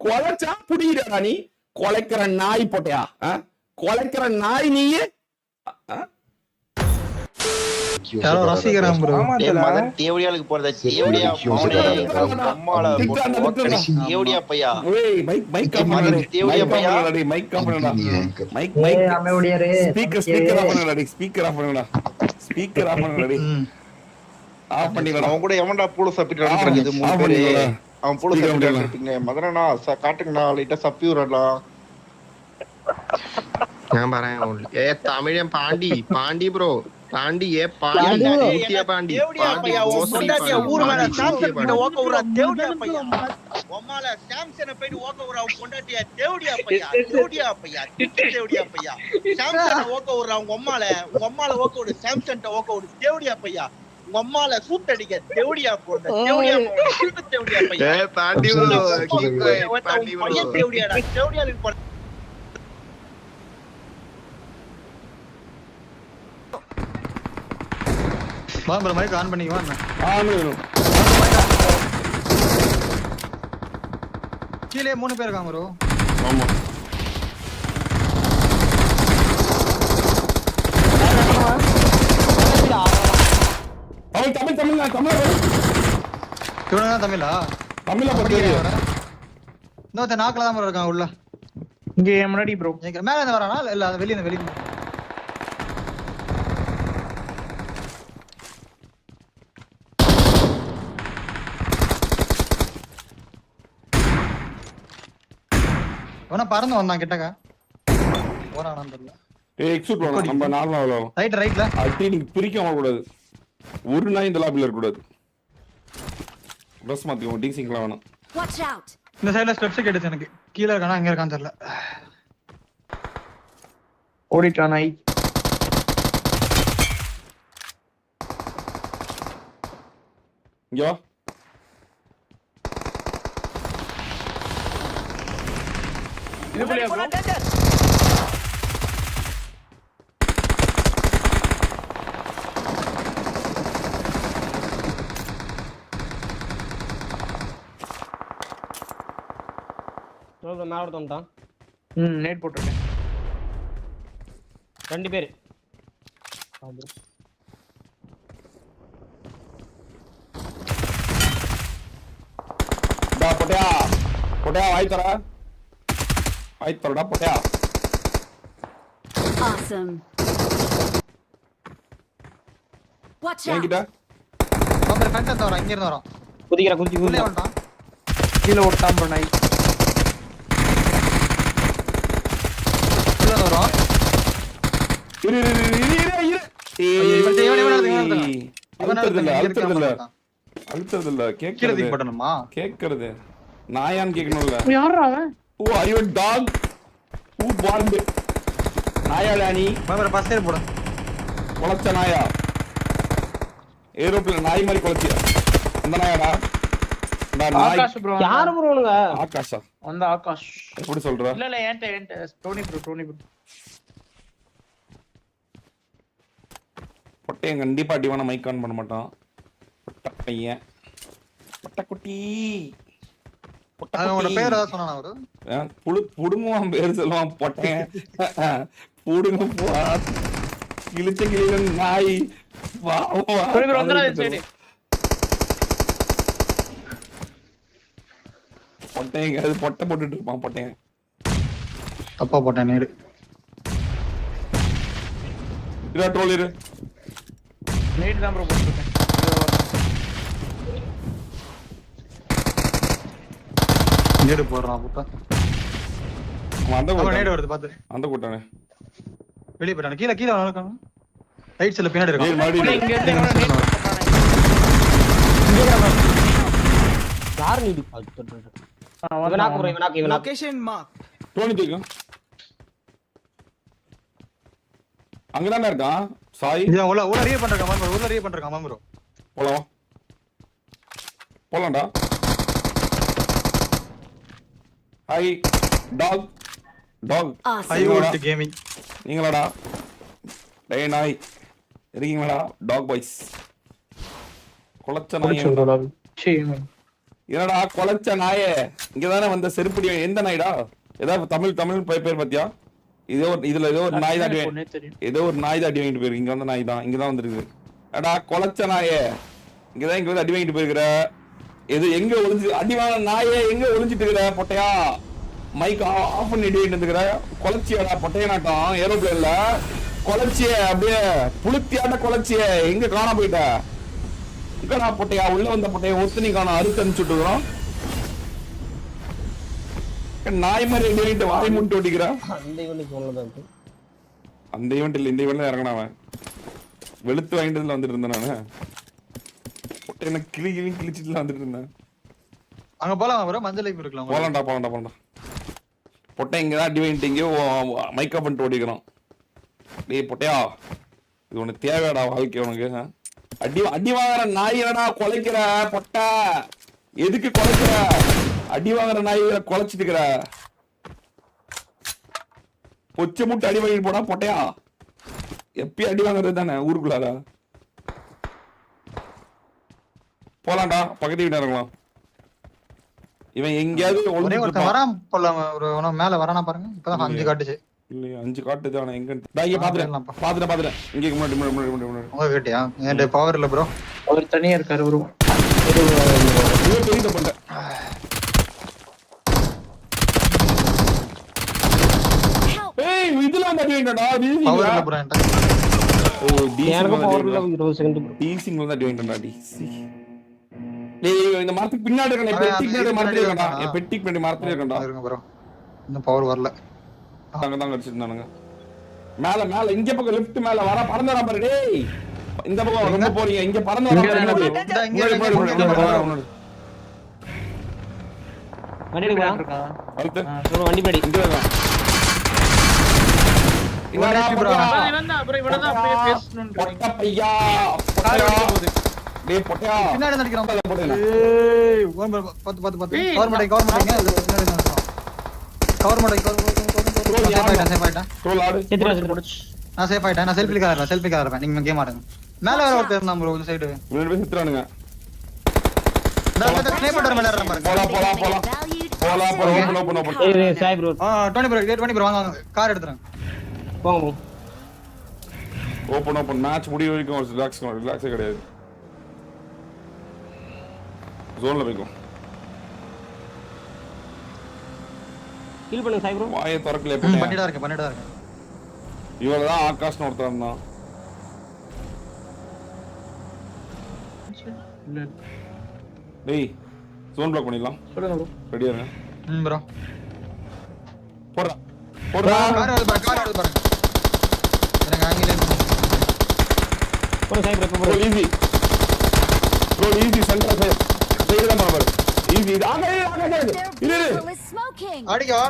கொலைச்சா புடிக்கிறா நீ? கொலைக்கிற நாய் போட்டியா? கொலைக்கிற நாய் நீயே? யாரோ ரசிகராம் ப்ரோ. மதன் தேவடியாளுக்கு போறத தேவடியா மௌனே அம்மால தேவடியா பையா. ஏய் மைக் ஆஃப் பண்ணு. தேவடியா பையா. மைக் ஆஃப் பண்ணுடா. மைக் அம்மையோடியாரே. ஸ்பீக்கர் ஆஃப் பண்ணுடா. ஸ்பீக்கர் ஆஃப் பண்ணுடா. ஸ்பீக்கர் ஆஃப் பண்ணுடா. ஆஃப் பண்ணிடா. அவன் கூட எவன்டா பூல சப்பிட்டு நடந்துருக்கு மூணு பேரு. அவன் பூல சப்பிட்டு நடந்துருப்பீங்க. மதனனா காட்டுங்கண்ணா லைட்டா சப்பி விடுறா. ഞാൻ പറയാം തമിഴൻ പാണ്ടി ബ്രോ பாண்டி ஏ பாண்டி ஊத்திய பாண்டி தேவடியா பையா உன் பொண்டாட்டிய ஊர் மேல சாம்சன் கிட்ட ஓக்க விடுறா. தேவடியா பையா உம்மால சாம்சனை போய் ஓக்க விடுறா. உன் பொண்டாட்டிய தேவடியா பையா. தேவடியா பையா. தேவடியா பையா சாம்சனை ஓக்க விடுறா. உங்க அம்மால ஓக்க விடு. சாம்சன்ட்ட ஓக்க விடு. தேவடியா பையா உங்க அம்மால சூட் அடிக்க தேவடியா போட. தேவடியா போட. தேவடியா பையா ஏ பாண்டி ப்ரோ பாண்டி பையா தேவடியாடா. தேவடியாளுக்கு போட. வா ப்ரோ மைக் ஆன் பண்ணி வா. கீழே 3 பேர் இருக்காங்க ப்ரோ. ஆமா அவன் தமிழா இவனா தமிழா பத்தியா? இன்னொருத்த நாக்கில தான் ப்ரோ இருக்காங்க உள்ள. இங்க முன்னாடி ப்ரோ. மேல இருந்து வரானா இல்ல வெளிய அவன பறந்து வந்தான் கிட்டக்க. போறானான்னு தெரியல. எக்ஸிட் பண்ணலாம். நம்ம நார்மலா விளையாடலாம். ரைட்ல அடி நீங்க பிரிக்க கூடாது. ஒரு நாய் இந்த லாபில இருக்க கூடாது. பஸ் மாத்திக்கோ. டீசிங்லாம் வேணும். Watch out. இந்த சைடுல ஸ்டெப்ஸ் கேடுச்சு எனக்கு. கீழ இருக்கானா எங்க இருக்கான்னு தெரியல. ஓடிட்டான் நாய். இங்க வா. இது புலியா ப்ரோ. மேல வந்துட்டான். நேட் போட்டுருக்கேன். 2 பேர். டா போட்டியா வாய் தரடா போட்டியா. Awesome. Watch out. என்கிட்ட அவன் ஃப்ரண்ட் வந்து வரான். இங்க இருந்து வரான். குதிச்சு உள்ளே வந்துட்டான். கீழ ஓட்டான் ப்ரோ நாய். உள்ள வரான். இரு. அழுத்தறதில்ல கேக்குறது நாயான்னு கேட்கணும்ல. யாரா அவன்? ஓ ஐயோ டாக். ஓ பாண்ட் நாயாடா நீ. பஸ் ஏறி போடு. கொலைச்ச நாயா. ஏரோப்ளேன் நாய் மாதிரி கொலைச்சியா? அந்த நாயாடா. ஆகாஷ் ப்ரோ. யாரு ப்ரோனுங்க? ஆகாஷா? அந்த ஆகாஷ். எப்படி சொல்ற? இல்ல ஏன்ட்ட டோனி ப்ரோ. பொட்டையன் கண்டிப்பா அடிவான மைக் ஆன் பண்ண மாட்டான். பொட்ட பையன். பொட்டக்குட்டி. அவனோட பேர் ஏதாவது சொன்னானா அவரு? புடுங்குவான் பேர் சொல்லுவான் பொட்டையன். புடுங்க போ. கிழிச்ச நாய். வா டோனி ப்ரோ வந்துடா சைடு. பொட்டையங்க அது பொட்டை போட்டுட்டு இருப்பான் பொட்டையன். தப்பா போட்டேன் நேரு. இதா ட்ரோல் இரு. நேட் தான் ப்ரோ போட்டுருக்கேன். நேரு போறான் புட்டா. அவன் நேரு வருது பாத்து. அந்த கூட்டானே வெளிய போறான். கீழ வரானே. ரைட் சைடுல பின்னாடி ஏய் இருக்கான். மாடி இங்க இருந்து யார் நீடி பாத்து தொடுறது? இவனாக்கு லொகேஷன் மார்க். டோனி தூக்கு. அங்கதானே இருக்கான் சாய். இது உள்ள ரீ பண்றான் ப்ரோ. போலாம்டா. ஹாய் டாக். High volt gaming. நீங்களாடா? டேய் நாய் இருக்கீங்களாடா? Talk boys. கொலைச்ச நாய். என்னடா கொலைச்ச நாயே இங்கதானே வந்த செருப்படி எந்த நாய்டா? ஏதாவது தமிழ் பேர் பாத்தியா? இதுல ஏதோ ஒரு நாய் தான் ஏதோ ஒரு நாய் தான் அடி வாங்கிட்டு போயிருக்கு. இங்க வந்த நாய் தான் இங்கதான் வந்துருக்கு. அடா கொலைச்ச நாயே இங்கதான் இங்க வந்து அடி வாங்கிட்டு போயிருக்கிற. எது எங்க ஒளிஞ்சு அடி வாங்கின நாயே எங்க ஒளிஞ்சிட்டு இருக்கிற பொட்டையா? மைக் ஆஃப் பண்ணி அடி வாங்கிட்டு இருக்கிற கொலைச்சியாடா பொட்டைய நாட்டம் ஏரோப்ளேன்ல கொலைச்சிய அப்படியே புளுத்தியாட்ட கொலைச்சிய எங்க காண போயிட்ட? இங்கடா பொட்டையா உள்ள வந்த பொட்டைய ஒருத்தனி காண அறுத்து அனுப்பிச்சுட்டு இருக்கிறோம். நாய் மாதிரி அடி வாங்கிட்டு வாய் முட்டு ஓட்டிக்கிறா. அந்த ஈவெண்ட் இல்ல இந்த ஈவெண்ட்ல இறங்கினவன் வெளுத்து வாங்கிட்டதுல வந்துட்டு இருந்தேன் நானு. பொட்டை என்ன கிழிச்சிட்டுல வந்துட்டு இருந்தேன். அங்க போலாம் bro மஞ்சள் லைஃப் இருக்கலாம். போலாம்டா. பொட்டை இங்கதான் அடி வாங்கிட்டீங்க மைக்கப் பண்ணிட்டு ஓடிக்கிறோம். டேய் பொட்டையா இது உனக்கு தேவையாடா வாழ்க்கை உனக்கு? அடி வாங்குற நாய் என்னடா கொலைக்கிற பொட்டை? எதுக்கு கொலைக்கிற? அடி வாங்குற நாய் கொலைச்சிட்டு இருக்கிற பொச்ச முட்டை அடி வாங்கிட்டு போனா பொட்டையா? எப்பயும் அடி வாங்குறது தானே ஊருக்குள்ளார. போலாம்டா பக்கத்து வீட்டு இறங்கலாம். இவன் எங்கேயாவது ஒரே ஒருத்தன் வரான் போலாம் ஒரு மேல வரானா பாருங்க. இப்பதான் 5 காட்டுச்சு. இல்ல 5 காட்டுது. ஆனா எங்க இங்க பாத்துறேன் இங்க முன்னாடி உங்க கிட்டயா? என்கிட்ட பவர் இல்ல ப்ரோ. அவர் தனியா இருக்காரு ஒரு பெரிய பண்ண. ஏய் இதுல வந்து அடி வாங்கிட்டடா. பவர் இல்ல ப்ரோ என்கிட்ட. ஓ எனக்கு பவர் இல்ல 20 செகண்ட் ப்ரோ. டீசிங் வந்து அடி வாங்கிட்டடா. டிசி டேய் இந்த மரத்துக்கு பின்னாடி இருக்கடா. பெட்டிக்கு பின்னாடி மரத்துல இருக்கடா. என் பெட்டிக்கு பின்னாடி மரத்துல இருக்கடா. இருங்க ப்ரோ. இன்னும் பவர் வரல. அங்க தான் அடிச்சிருந்தானுங்க. மேல இங்க பக்கம் லெஃப்ட் மேல வர பறந்து வர பாரு டேய். இந்த பக்கம் ரொம்ப போறீங்க. இங்க பறந்து வர பாரு. வண்டி எடுங்க. அடுத்து வண்டி படி. இங்க வா. இவனா ப்ரோ. இவனதான் அப்படியே பேசணும்னு பொட்ட பையா. டேய் பொட்டையா. பின்னாடி நடிக்கிறான். ஏய் ஓன் பாத்து கவர் மாட்டேங்க. கவர் மாட்டேங்க. சேஃப் ஆயிட்டேன். ரோல் ஆடு. நான் சேஃப் ஆயிட்டேன். நான் செல்ஃபி காரறேன். நீங்க கேம் ஆடுங்க. மேல வர ஒருத்தர் இருந்தான் ப்ரோ இந்த சைடு. ரெண்டு பேர் செத்துறானுங்க. நான் ஸ்னைப்பர் மேல ஏறறேன் பாருங்க. போலாம். ஏய் சாய் ப்ரோ. 20 ப்ரோ வாங்க கார் எடுத்துறேன். போங்க ப்ரோ. ஓபன் மேட்ச் முடிய வரைக்கும் ஒரு ரிலாக்ஸே கிடையாது. ஜோன்ல போய்க்கும். ஹீல் பண்ணுங்க சாய் ப்ரோ. வாயை திறக்கல பண்ணிட்டா இருக்கேன். இவளதான் ஆகாஷ்னு ஒருத்தர் இருந்தான். டேய் ஜோன் பிளாக் பண்ணிடலாம். சொல்லுங்க ப்ரோ. ரெடியா இருங்க. ப்ரோ போடுறா. கார் வருது பாருங்க. எனக்கு ஆங்கில போடு Sai bro. Bro easy centre side தான் பாரு. ஈஸி ஆகே இரு அடிக்க வா.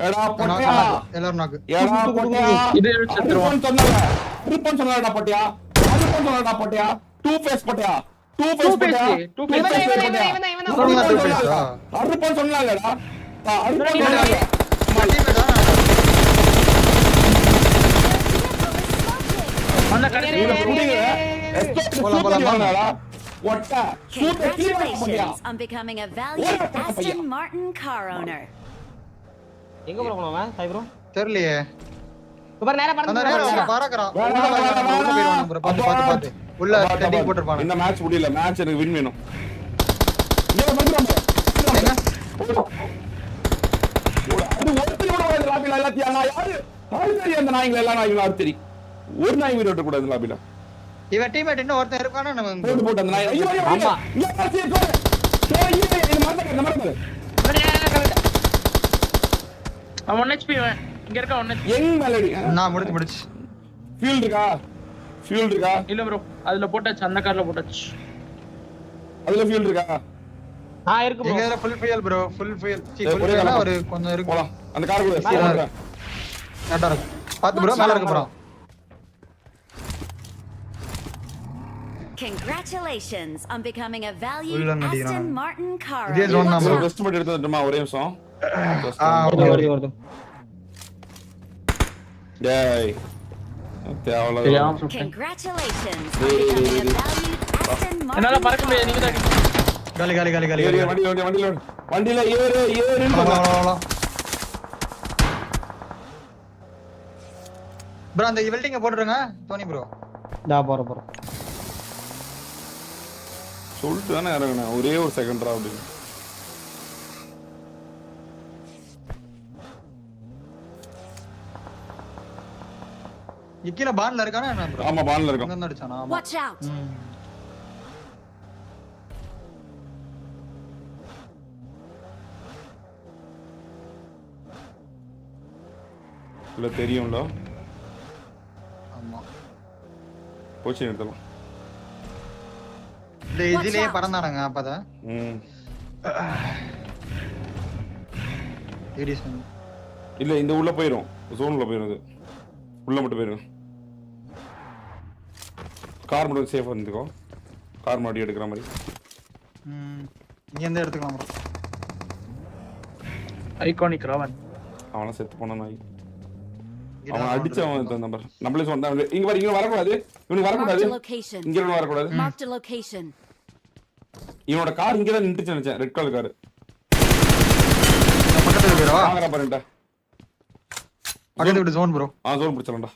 எடா பொட்டியா எல்லாரும் நாக்கு. எடா பொட்டியா இது செத்துறோம். சொன்னடா பொட்டியா. சொன்னடா பொட்டியா. Two face பொட்டியா. சொன்னாங்கடா. அறுப்பன் சொன்னாங்கடா. அந்த கடையில Congratulations on becoming a valued Aston Martin car owner. எங்க ப்ரோ போனவன் சாய் ப்ரோ? தெரியலையே. பாரு நேரா பறந்து பறக்கறான். உள்ள போயிடுவான் ப்ரோ. பாத்து. உள்ள டெண்டிங் போட்டுருப்பாங்க. இந்த மேட்ச் முடியல. மேட்ச் எனக்கு வின் வேணும். இங்க வந்துறாங்க. அது ஒருத்தர் கூட வரல லாபில எல்லாத்தையும் நான் யாரு? ஆல்ரெடி அந்த நாய்ங்க எல்லாம் நாய்ங்க ஆர்த்தரி. ஒரு நாய் வீட விட கூடாது லாபில. இவன் டீம்மேட் இன்னும் ஒருத்தன் இருக்கானே நம்ம போட்டு அந்த நாய். ஐயோ ஆமா. இங்க பாத்து போடு. இது மறந்துங்க. அவன் 1 HP அவன். இங்க இருக்க 1 HP. எங்க மெலடி? நான் முடிச்சு. ஃபியூல் இருக்கா? இல்ல ப்ரோ. அதுல போட்டாச்சு. அந்த கார்ல போட்டாச்சு. அதுல ஃபியூல் இருக்கா? இருக்கு ப்ரோ. இங்க ஃபுல் ஃபியல் ப்ரோ. ஃபுல் ஃபியல். ஒரு கொஞ்சம் இருக்கு. போலாம். அந்த கார் கூட போறேன். கரெக்ட்டா இருக்கு. பாத்து ப்ரோ மேல இருக்கு bro. Congratulations on becoming a valued உள்ள நடிக்கிறான். Aston Martin car இதே owner. Zone bro number. Vest மட்டும் எடுத்துட்டுமா ஒரே நிமிஷம். வருது. டேய். தேவல. Congratulations on becoming a valued Aston என்னால Martin பறக்க முடியாது. நீங்க தான் காலி காலி காலி காலி ஏறு, காலி. வண்டியில ஏறுன்னு அவ்வளோ, சொன்னா. அவ்வளோ, அவ்வளோ. ப்ரோ அந்த வெல்டிங்க போட்டுருங்க தோனி ப்ரோ. போறோம் சொல்லிட்டு தானே இறங்கினேன், ஒரே ஒரு செகண்ட்ரா அப்படின்னு. கீழே பான்ல இருக்கானா என்ன ப்ரோ? ஆமா பான்ல இருக்கும். அங்க அடிச்சானா? ஆமா. Watch out! இல்ல தெரியும்ல, ஆமா. போச்சு எடுத்துலாம். இந்த இதுலயே பறந்தானுங்க அப்பதான். இல்ல இந்த உள்ள போயிரும், ஜோன்ல போயிரும், அது உள்ள மட்டும் போயிரும். கார் மட்டும் சேஃபா இருந்துக்கோ, கார் மாட்டி எடுக்கிற மாதிரி. இங்க இருந்து எடுத்துக்கலாம் ப்ரோ. ஐகானிக் ராவன் அவன செத்து போன நாய். அவன் அடிச்சவன் நம்பர் நம்மளே சொன்னா இங்க வர, இங்க வரக்கூடாது, இவனுக்கு Marked வரக்கூடாது, a location. இங்க இருந்து வரக்கூடாது. Marked a location. இவனோட கார் இங்க தான் நின்னுச்சு நினைச்சேன், ரெட் கலர் கார். பக்கத்துல போயிரவா? வாங்கடா பாருடா, பக்கத்துல விட்டு ஜோன் ப்ரோ. ஜோன் பிடிச்சலடா.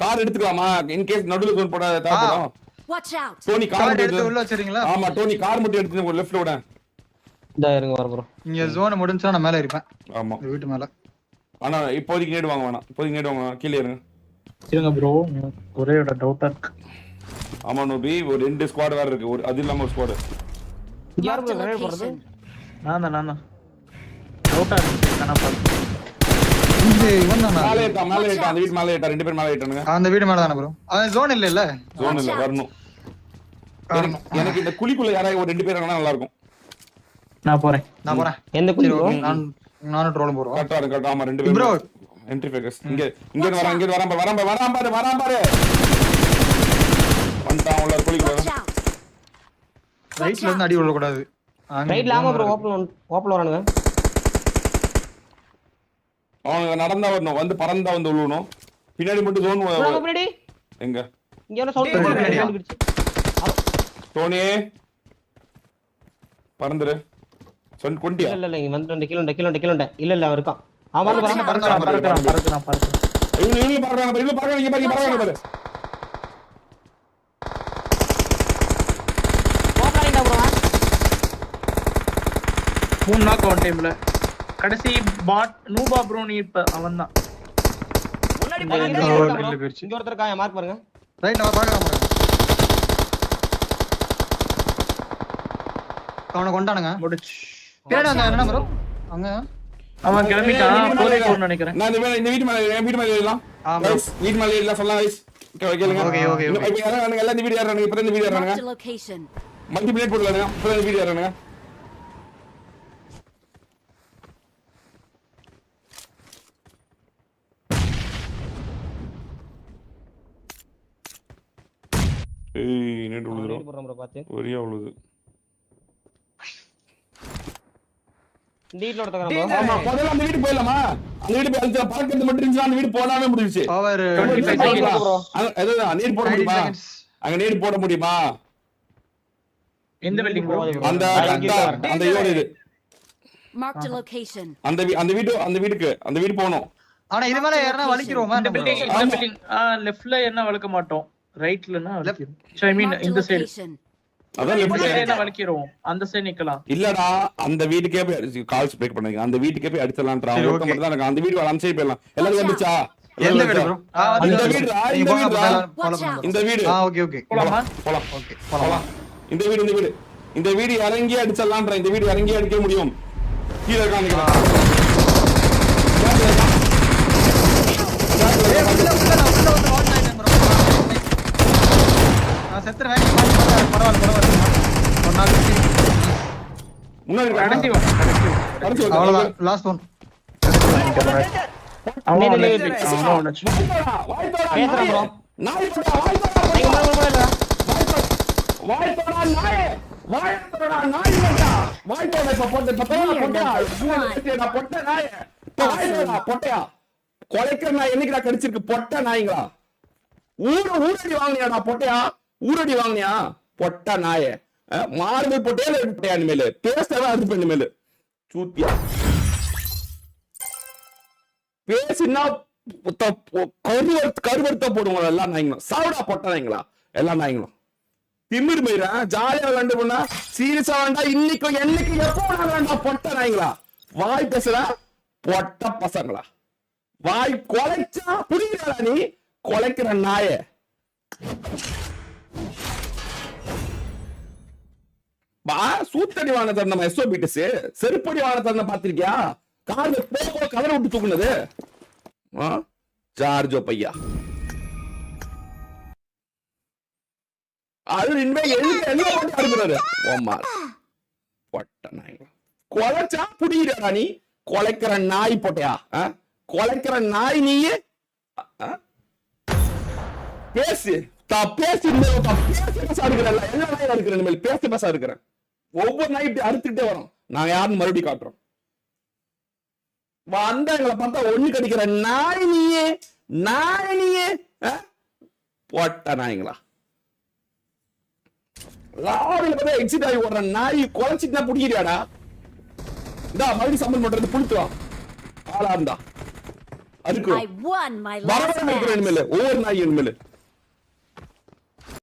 கார் எடுத்துக்கலாமா இன் கேஸ் நடுவுல ஜோன் போட தேவைப்படும். Watch out! Tony car car எடுத்து எடுத்து உள்ள வச்சிரீங்களா? ஆமா டோனி கார் மட்டும் எடுத்து ஒரு லெஃப்ட்ல விட. இருங்க வர ப்ரோ. இங்க ஜோன் முடிஞ்சா நான் மேல இருப்பேன். ஆமா இந்த வீட்டு மேல. ஆனா இப்போதைக்கு நேடு வாங்க வேணாம், இப்போதைக்கு நேடு வாங்க, கீழே இருங்க. இருங்க ப்ரோ, ஒரே ஒரு டவுட்டா இருக்கு. ஆமா நோபி, ஒரு 2 ஸ்குவாட் வேற இருக்கு, ஒரு அது இல்லாம ஒரு ஸ்குவாட். யார் Marked ப்ரோ a கிரேட் போறது? location. நான் தான் டவுட்டா இருக்கு. தான பாரு. இந்த இவன் தானா? மேலே ஏட்டா அந்த வீட்டு மேலே ஏட்டா, 2 பேர் மேலே ஏட்டானுங்க. அந்த வீடு மேல தானே ப்ரோ? அவன் ஜோன் இல்ல. ஜோன் இல்ல, வரணும். எனக்கு இந்த குழிக்குள்ள யாராவது ஒரு 2 பேர் இருந்தா நல்லா இருக்கும். நான் போறேன். எந்த குழி ப்ரோ? நானும் ட்ரோலும் போறோம். கரெக்டா ஆமா 2 பேர் ப்ரோ என்ட்ரி ஃபேக்கர்ஸ். இங்க வரான் பாரு. வந்துட்டான் உள்ள குழிக்குள்ள. Watch out! ரைட்ல இருந்து அடி விழ கூடாது. ரைட்ல ஆமா ப்ரோ, ஓப்பன் வரானுங்க. அவன் நடந்தா வரணும், வந்து பறந்தா வந்து விழுவணும். பின்னாடி மட்டும் ஜோன் பின்னாடி எங்க இங்க என்ன சவுண்ட் டோனி பறந்துரு சொன் கொண்டியா? இல்ல இங்க வந்து கிலோண்ட இல்ல அவன் இருக்கான். அவன் வந்து பறக்குறான். இவங்க பறக்குறாங்க, இங்க பாரு. மூணு நாக் ஒன் டைம்ல. கடைசி பாட் நூபா ப்ரோ, நீ இப்ப அவன்தான். இங்க ஒருத்தர் இருக்கான், மார்க் பாருங்க. ரைட் நான் பாக்கலாம் ப்ரோ. அவனை கொண்டானுங்க. முடிச்சு. பின்னாடி வந்தா என்ன ப்ரோ? அங்க அவன் கிளம்பிட்டான், போறேன்னு நினைக்கிறேன். நான் இந்த வீட்டு மேல ஏறலாம். गाइस வீட்டு மேல ஏறலாம் சொல்லலாம் गाइस. கேளுங்க. ஓகே. இப்ப யாரானங்க எல்லாம் இந்த வீடியோ ஏறானுங்க, இப்ப இந்த வீடியோ ஏறானுங்க. Marked a location. மல்டிப்ளேட் போடுறானுங்க, இப்ப இந்த வீடியோ ஏறானுங்க. ஏய் நெட் உழுதுறோம். போறோம் ப்ரோ பாத்து. ஒரே உழுது. டீட்ல ஒருத்தங்க ப்ரோ. ஆமா முதல்ல அந்த வீட்டு போயிடலாமா? அந்த வீட்டு போய் அந்த பார்க்கிறது மட்டும் இருந்துச்சு, அந்த வீட்டு போடாம முடிஞ்சிச்சு. Power 25 seconds bro. அதுதான் நேட் போட முடியுமா? அங்க நேட் போட முடியுமா? எந்த பில்டிங் ப்ரோ? அந்த யோட இது Marked a location. அந்த வீடு போணும். ஆனா இது மேல ஏறனா வலிக்குறோமா? இந்த பில்டிங் லெஃப்ட்ல என்ன வளக்க மாட்டோம், ரைட்லனா வலிக்கிறோம். ஐ மீன் Marked a இந்த சைடு. location. அதான் இந்த லெஃப்ட் சைடு என்ன வலிக்கிறோம், அந்த சைடு நிக்கலாம். இல்லடா, அந்த வீட்டுக்கே போய் கால்ஸ் பிரேக் பண்ணீங்க, அந்த வீட்டுக்கே போய் அடிச்சலாம்ன்ற சரி, ஒருத்த மட்டும் தான் இருக்கு. அந்த வீடு அந்த சைடு போயிடலாம். எல்லாரும் வந்துச்சா? எந்த வீடு ப்ரோ? இந்த வீடுடா, இந்த வீடுடா. Watch out! இந்த வீடு ஓகே போலாமா? போலாம். ஓகே போலாம். இந்த வீடு இறங்கி அடிச்சலாம்ன்ற, இந்த வீடு இறங்கி அடிக்க முடியும். கீழ இருக்கான் நான் செத்துறேன். பரவாயில்ல. முன்னாடி கடைசி கடைசி அவ்வளவுதான் லாஸ்ட் ஒன். அவன் பேசுறேன் ப்ரோ. நாய் போடா, வாய் போடா. கொலைக்கிற நாய் என்னைக்கு கடிச்சிருக்கு? பொட்ட நாய்ங்களா? ஊரடி வாங்கினியாடா பொட்டையா? ஊரடி வாங்கினியா பொட்ட நாய? மார்பிள் போட்டே இருப்பேன் இனிமேல் பேசதான் இருப்பேன் இனிமேல் சூத்தியா பேசினா கருவறுத்த போடுவோம் எல்லா நாய்ங்களும் சாவடா போட்ட நாய்ங்களா எல்லா நாய்ங்களும் திமிர் மயிரா ஜாலியா விளையாண்டு போனா சீரியஸா வேண்டாம் இன்னைக்கு என்னைக்கு எப்போ வேண்டாம் பொட்ட நாய்ங்களா வாய் பேசுற பொட்ட பசங்களா வாய் கொலைச்சா புரியுறா நீ கொலைக்கிற நாய பா சூத்தடி வான தந்த எஸ்ஓபிடிஸ் செருப்படி வான தந்த பாத்திருக்கியா கார்ல போக கதற விட்டு தூக்குனது சார்ஜோ பையா அது இனிமே எழுதி அனுப்புறாரு ஓமா பொட்ட நாய் கொலைச்சா புடிக்கிறா நீ கொலைக்கிற நாய் போட்டியா கொலைக்கிற நாய் நீயே பேசு பேசி பேசா இருக்கிற எல்லா நாயும் இருக்கிற இனிமேல் பேச இருக்கிறேன் ஒவ்வொரு நாய் இப்படி அறுத்துக்கிட்டே வரும் நாங்க யாருன்னு மறுபடியும் காட்டுறோம் வந்த எங்களை பார்த்தா ஒண்ணு கடிக்கிற நாய் நீயே போட்ட நாய்ங்களா லாரியில பார்த்தா எக்ஸிட் ஆகி ஓடுற நாய் குறைச்சிட்டு பிடிக்கிறியாடா இந்தா மறுபடியும் சம்பளம் பண்றது புளித்துவான் ஆளா இருந்தா அதுக்கு I won my last match. இனிமேல் ஒவ்வொரு நாய் இனிமேல்